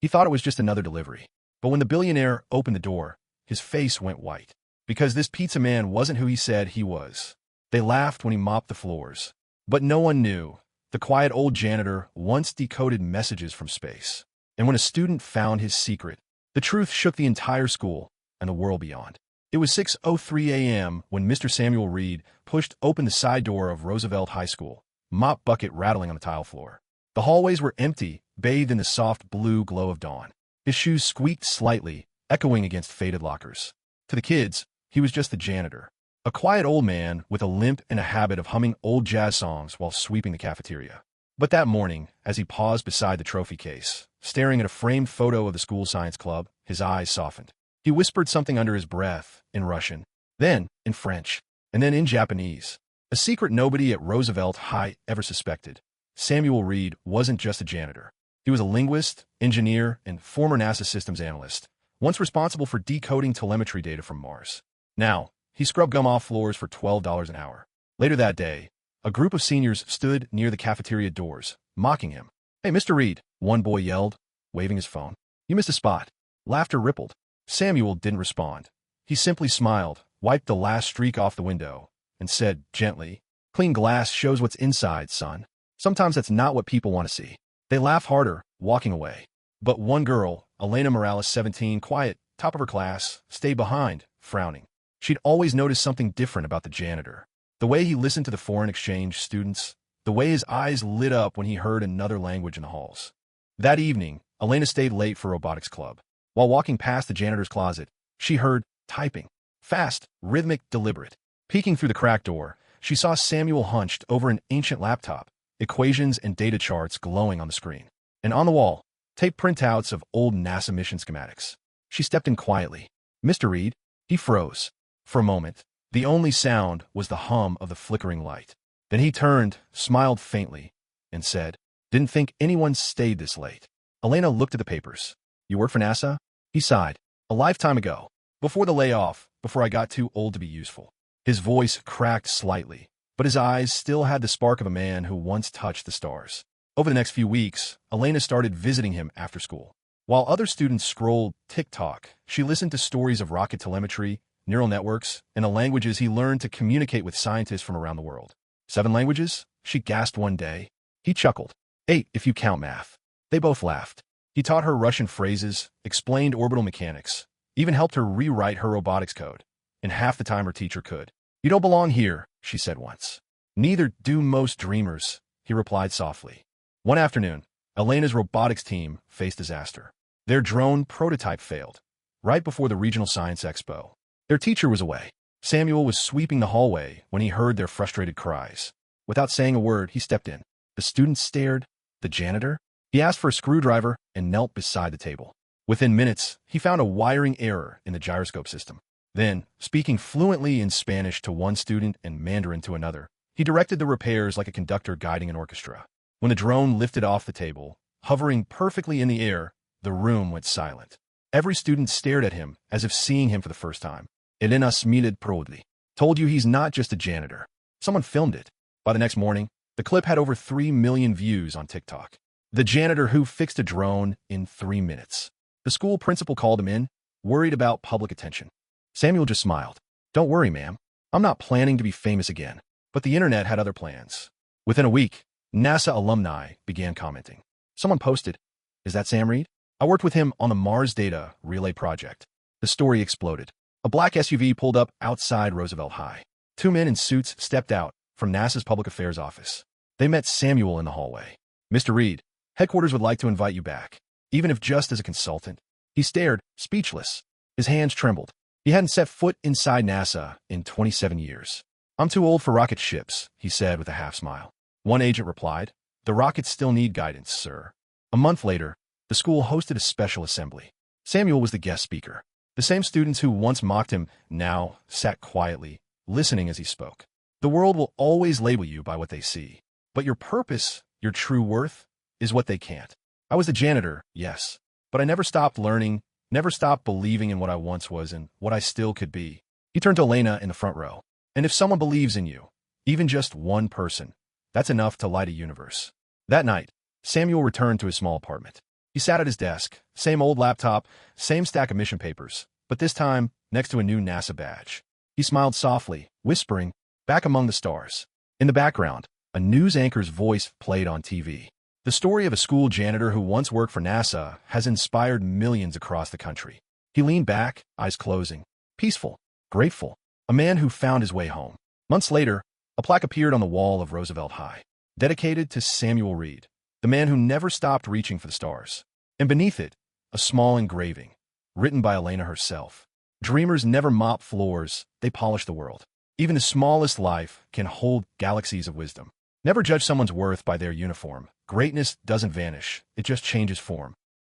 He thought it was just another delivery. But when the billionaire opened the door, his face went white. Because this pizza man wasn't who he said he was. They laughed when he mopped the floors. But no one knew. The quiet old janitor once decoded messages from space. And when a student found his secret, the truth shook the entire school and the world beyond. It was 6:03 a.m. when Mr. Samuel Reed pushed open the side door of Roosevelt High School, mop bucket rattling on the tile floor. The hallways were empty, bathed in the soft blue glow of dawn. His shoes squeaked slightly, echoing against faded lockers. To the kids, he was just the janitor, a quiet old man with a limp and a habit of humming old jazz songs while sweeping the cafeteria. But that morning, as he paused beside the trophy case, staring at a framed photo of the school science club, his eyes softened. He whispered something under his breath, in Russian, then in French, and then in Japanese. A secret nobody at Roosevelt High ever suspected. Samuel Reed wasn't just a janitor. He was a linguist, engineer, and former NASA systems analyst, once responsible for decoding telemetry data from Mars. Now, he scrubbed gum off floors for $12 an hour. Later that day, a group of seniors stood near the cafeteria doors, mocking him. "Hey, Mr. Reed," one boy yelled, waving his phone. "You missed a spot." Laughter rippled. Samuel didn't respond. He simply smiled, wiped the last streak off the window, and said gently, "Clean glass shows what's inside, son. Sometimes that's not what people want to see." They laughed harder, walking away. But one girl, Elena Morales, 17, quiet, top of her class, stayed behind, frowning. She'd always noticed something different about the janitor. The way he listened to the foreign exchange students, the way his eyes lit up when he heard another language in the halls. That evening, Elena stayed late for robotics club. While walking past the janitor's closet, she heard typing. Fast, rhythmic, deliberate. Peeking through the cracked door, she saw Samuel hunched over an ancient laptop, equations and data charts glowing on the screen. And on the wall, taped printouts of old NASA mission schematics. She stepped in quietly. "Mr. Reed?" He froze. For a moment, the only sound was the hum of the flickering light. Then he turned, smiled faintly, and said, "Didn't think anyone stayed this late." Elena looked at the papers. "You work for NASA?" He sighed. "A lifetime ago. Before the layoff, before I got too old to be useful." His voice cracked slightly, but his eyes still had the spark of a man who once touched the stars. Over the next few weeks, Elena started visiting him after school. While other students scrolled TikTok, she listened to stories of rocket telemetry, neural networks, and the languages he learned to communicate with scientists from around the world. 7 languages? She gasped one day. He chuckled. 8 if you count math. They both laughed. He taught her Russian phrases, explained orbital mechanics, even helped her rewrite her robotics code, in half the time her teacher could. "You don't belong here," she said once. "Neither do most dreamers," he replied softly. One afternoon, Elena's robotics team faced disaster. Their drone prototype failed, right before the Regional Science Expo. Their teacher was away. Samuel was sweeping the hallway when he heard their frustrated cries. Without saying a word, he stepped in. The students stared. The janitor? He asked for a screwdriver and knelt beside the table. Within minutes, he found a wiring error in the gyroscope system. Then, speaking fluently in Spanish to one student and Mandarin to another, he directed the repairs like a conductor guiding an orchestra. When the drone lifted off the table, hovering perfectly in the air, the room went silent. Every student stared at him as if seeing him for the first time. Elena smiled proudly. "Told you he's not just a janitor." Someone filmed it. By the next morning, the clip had over 3 million views on TikTok. The janitor who fixed a drone in 3 minutes. The school principal called him in, worried about public attention. Samuel just smiled. "Don't worry, ma'am. I'm not planning to be famous again." But the internet had other plans. Within a week, NASA alumni began commenting. Someone posted, "Is that Sam Reed? I worked with him on the Mars Data Relay project." The story exploded. A black SUV pulled up outside Roosevelt High. 2 men in suits stepped out from NASA's public affairs office. They met Samuel in the hallway. "Mr. Reed, headquarters would like to invite you back, even if just as a consultant." He stared, speechless. His hands trembled. He hadn't set foot inside NASA in 27 years. "I'm too old for rocket ships," he said with a half smile. One agent replied, "The rockets still need guidance, sir." A month later, the school hosted a special assembly. Samuel was the guest speaker. The same students who once mocked him now sat quietly, listening as he spoke. The world will always label you by what they see, but your purpose, your true worth, is what they can't. I was the janitor, yes, but I never stopped learning, never stopped believing in what I once was and what I still could be. He turned to Elena in the front row. "And if someone believes in you, even just one person, that's enough to light a universe." That night, Samuel returned to his small apartment. He sat at his desk, same old laptop, same stack of mission papers, but this time next to a new NASA badge. He smiled softly, whispering, "Back among the stars." In the background, a news anchor's voice played on TV. The story of a school janitor who once worked for NASA has inspired millions across the country. He leaned back, eyes closing, peaceful, grateful, a man who found his way home. Months later, a plaque appeared on the wall of Roosevelt High, dedicated to Samuel Reed, the man who never stopped reaching for the stars. And beneath it, a small engraving, written by Elena herself. Dreamers never mop floors, they polish the world. Even the smallest life can hold galaxies of wisdom. Never judge someone's worth by their uniform. Greatness doesn't vanish, it just changes form.